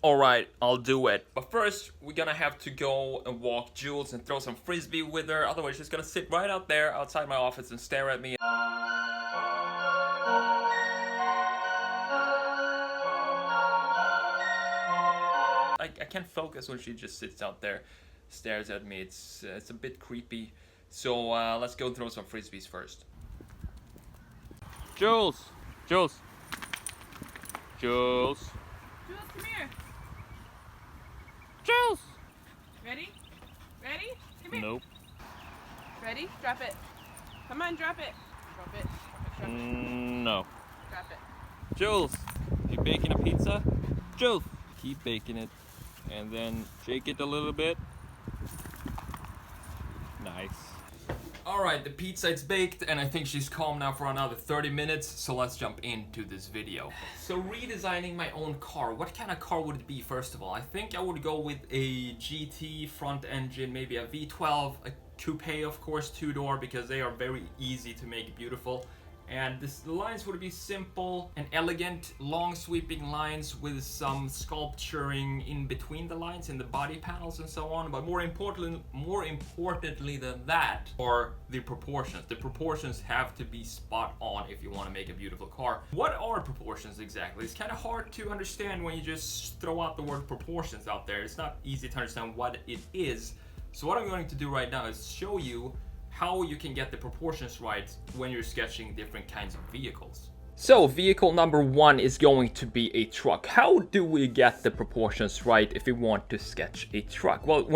Alright, I'll do it. But first, we're gonna have to go and walk Jules and throw some frisbee with her. Otherwise, she's gonna sit right out there outside my office and stare at me. I can't focus when she just sits out there, stares at me. It's a bit creepy. So let's go throw some frisbees first. Jules! Jules! Jules! Jules, come here. Jules! Ready? Ready? Come here. Nope. Ready? Drop it. Come on, drop it. Drop it. Drop it. No. Drop it. Jules! You baking a pizza? Jules! Keep baking it. And then shake it a little bit. Nice. Alright, the pizza is baked and I think she's calm now for another 30 minutes, so let's jump into this video. So redesigning my own car, what kind of car would it be first of all? I think I would go with a GT front engine, maybe a V12, a coupe of course, 2-door, because they are very easy to make beautiful. And the lines would be simple and elegant, long sweeping lines with some sculpturing in between the lines in the body panels and so on. But more importantly than that are the proportions. The proportions have to be spot on if you want to make a beautiful car. What are proportions exactly? It's kind of hard to understand when you just throw out the word proportions out there. It's not easy to understand what it is. So what I'm going to do right now is show you how you can get the proportions right when you're sketching different kinds of vehicles. So vehicle number one is going to be a truck. How do we get the proportions right if we want to sketch a truck? Well,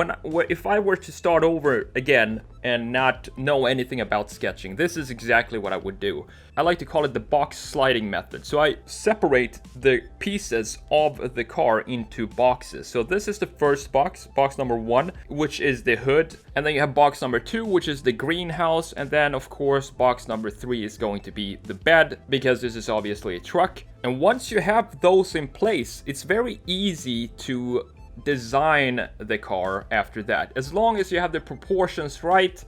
if I were to start over again and not know anything about sketching, this is exactly what I would do. I like to call it the box sliding method. So I separate the pieces of the car into boxes. So this is the first box, box number one, which is the hood. And then you have box number two, which is the greenhouse. And then of course, box number three is going to be the bed, because this is obviously a truck. And once you have those in place, it's very easy to design the car after that, as long as you have the proportions right.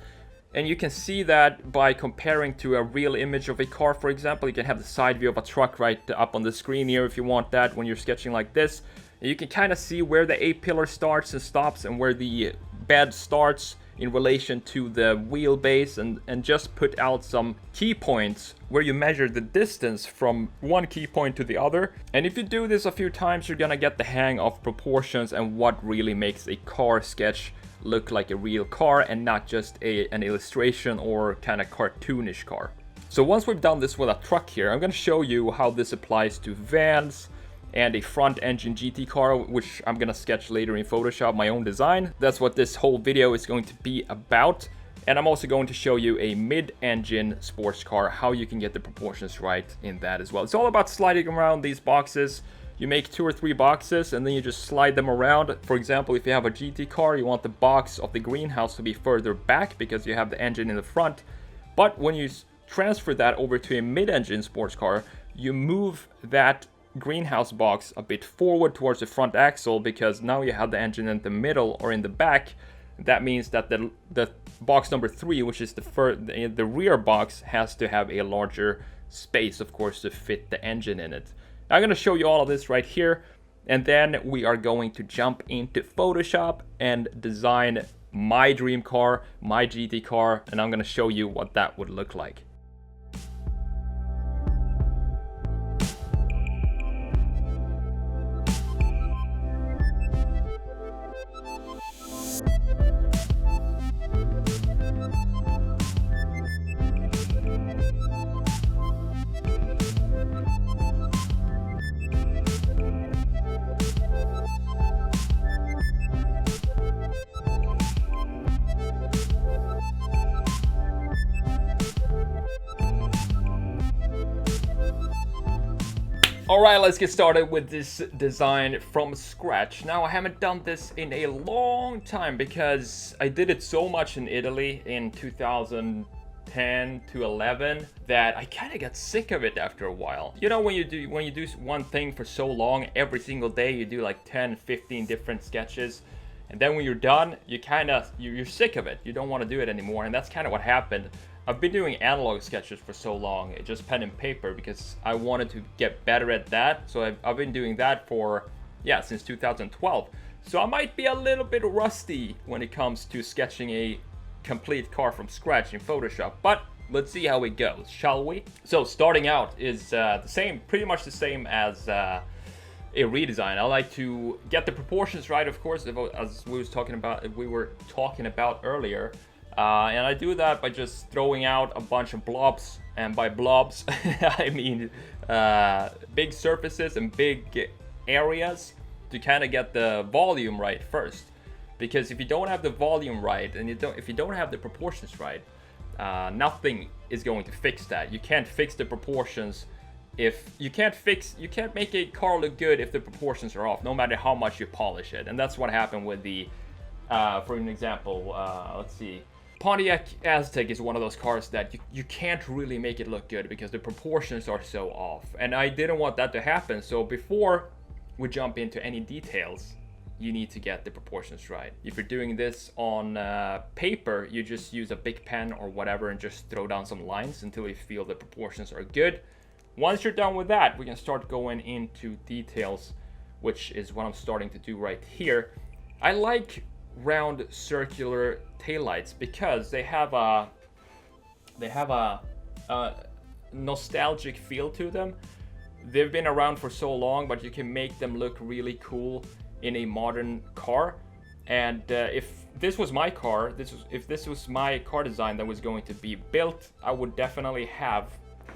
And you can see that by comparing to a real image of a car. For example, you can have the side view of a truck right up on the screen here if you want that when you're sketching like this. And you can kind of see where the A-pillar starts and stops and where the bed starts in relation to the wheelbase, and just put out some key points where you measure the distance from one key point to the other. And if you do this a few times, you're gonna get the hang of proportions and what really makes a car sketch look like a real car and not just an illustration or kind of cartoonish car. So once we've done this with a truck here, I'm gonna show you how this applies to vans and a front engine GT car, which I'm gonna sketch later in Photoshop, my own design. That's what this whole video is going to be about. And I'm also going to show you a mid-engine sports car, how you can get the proportions right in that as well. It's all about sliding around these boxes. You make 2 or 3 boxes and then you just slide them around. For example, if you have a GT car, you want the box of the greenhouse to be further back because you have the engine in the front. But when you transfer that over to a mid-engine sports car, you move that greenhouse box a bit forward towards the front axle, because now you have the engine in the middle or in the back. That means that the box number 3, which is the rear box, has to have a larger space, of course, to fit the engine in it. I'm going to show you all of this right here, and then we are going to jump into Photoshop and design my dream car, my GT car, and I'm going to show you what that would look like. Alright, let's get started with this design from scratch. Now, I haven't done this in a long time because I did it so much in Italy in 2010 to 11 that I kind of got sick of it after a while. You know, when you do one thing for so long, every single day you do like 10, 15 different sketches, and then when you're done, you're sick of it. You don't want to do it anymore, and that's kind of what happened. I've been doing analog sketches for so long, just pen and paper, because I wanted to get better at that. So I've been doing that for yeah, since 2012. So I might be a little bit rusty when it comes to sketching a complete car from scratch in Photoshop, but let's see how it goes, shall we? So starting out is the same, pretty much the same as a redesign. I like to get the proportions right, of course, as we were talking about earlier. And I do that by just throwing out a bunch of blobs, and by blobs I mean big surfaces and big areas to kind of get the volume right first. Because if you don't have the volume right and if you don't have the proportions right, nothing is going to fix that. You can't fix the proportions if you can't make a car look good if the proportions are off, no matter how much you polish it. And that's what happened with the for an example, let's see, Pontiac Aztec is one of those cars that you can't really make it look good because the proportions are so off, and I didn't want that to happen. So before we jump into any details, you need to get the proportions right. If you're doing this on paper, you just use a big pen or whatever and just throw down some lines until you feel the proportions are good. Once you're done with that, we can start going into details, which is what I'm starting to do right here. I like round circular taillights because they have a nostalgic feel to them. They've been around for so long, but you can make them look really cool in a modern car. And if this was my car, if this was my car design that was going to be built, I would definitely have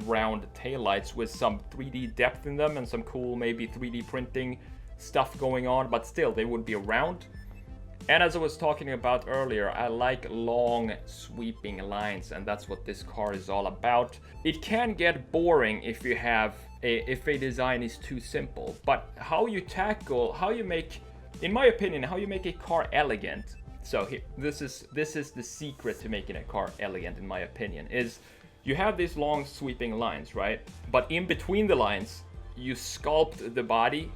round taillights with some 3D depth in them and some cool maybe 3D printing stuff going on, but still they would be round. And as I was talking about earlier, I like long sweeping lines, and that's what this car is all about. It can get boring if a design is too simple, but how you make, in my opinion, how you make a car elegant. So here, this is the secret to making a car elegant, in my opinion, is you have these long sweeping lines, right? But in between the lines, you sculpt the body,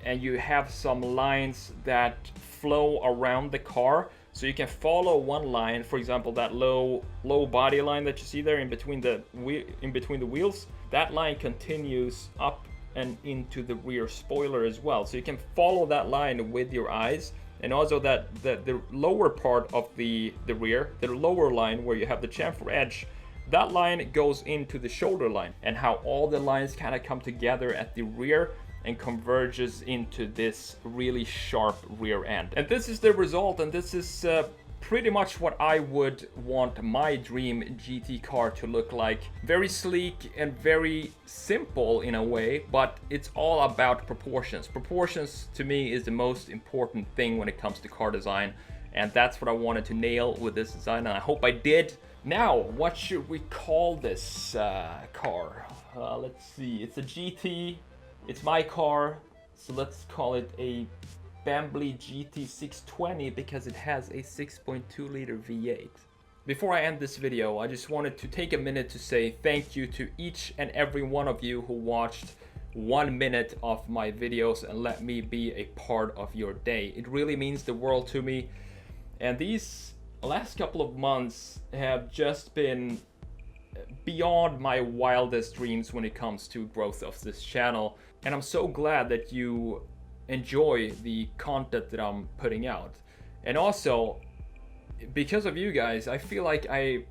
and you have some lines that flow around the car, so you can follow one line. For example, that low body line that you see there in between the wheels, that line continues up and into the rear spoiler as well. So you can follow that line with your eyes, and also that the lower part of the rear, the lower line where you have the chamfer edge, that line goes into the shoulder line, and how all the lines kind of come together at the rear and converges into this really sharp rear end. And this is the result, and this is pretty much what I would want my dream GT car to look like. Very sleek and very simple in a way, but it's all about proportions. Proportions to me is the most important thing when it comes to car design, and that's what I wanted to nail with this design, and I hope I did. Now, what should we call this car? Let's see, it's a GT. It's my car, so let's call it a Bambly GT620 because it has a 6.2 liter V8. Before I end this video, I just wanted to take a minute to say thank you to each and every one of you who watched 1 minute of my videos and let me be a part of your day. It really means the world to me, and these last couple of months have just been beyond my wildest dreams when it comes to growth of this channel, and I'm so glad that you enjoy the content that I'm putting out. And also, because of you guys, I feel like I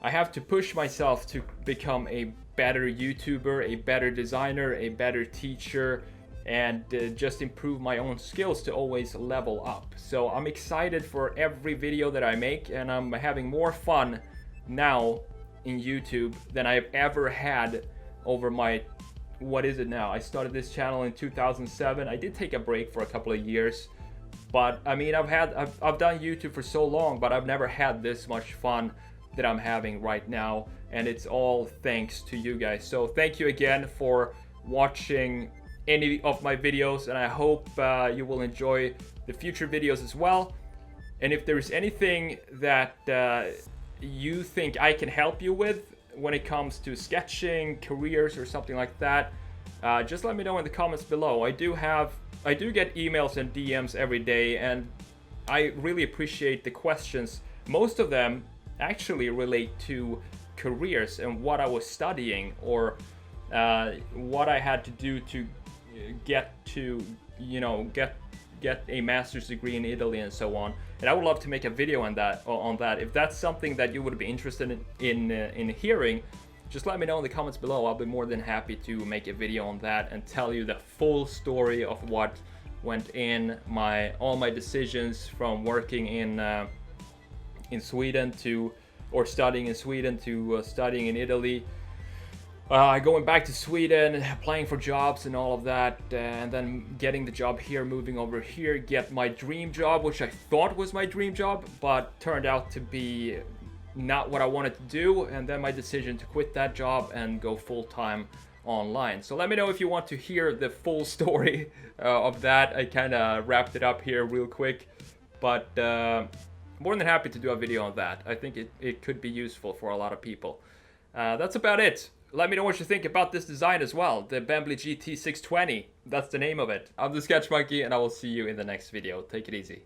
have to push myself to become a better YouTuber, a better designer, a better teacher, and just improve my own skills to always level up. So I'm excited for every video that I make, and I'm having more fun now in YouTube than I've ever had over my, what is it now? I started this channel in 2007. I did take a break for a couple of years, but I mean, I've done YouTube for so long, but I've never had this much fun that I'm having right now, and it's all thanks to you guys. So thank you again for watching any of my videos, and I hope you will enjoy the future videos as well. And if there's anything that you think I can help you with when it comes to sketching, careers, or something like that, just let me know in the comments below. I do get emails and DMs every day, and I really appreciate the questions. Most of them actually relate to careers and what I was studying, or what I had to do to get to, you know, get a master's degree in Italy and so on. And I would love to make a video on that. If that's something that you would be interested in hearing, just let me know in the comments below. I'll be more than happy to make a video on that and tell you the full story of what went in all my decisions from working in Sweden to, or studying in Sweden to studying in Italy. Going back to Sweden, applying for jobs and all of that, and then getting the job here, moving over here, get my dream job, which I thought was my dream job, but turned out to be not what I wanted to do, and then my decision to quit that job and go full-time online. So let me know if you want to hear the full story of that. I kind of wrapped it up here real quick, but more than happy to do a video on that. I think it could be useful for a lot of people. That's about it. Let me know what you think about this design as well. The Bentley GT620. That's the name of it. I'm TheSketchMonkey, and I will see you in the next video. Take it easy.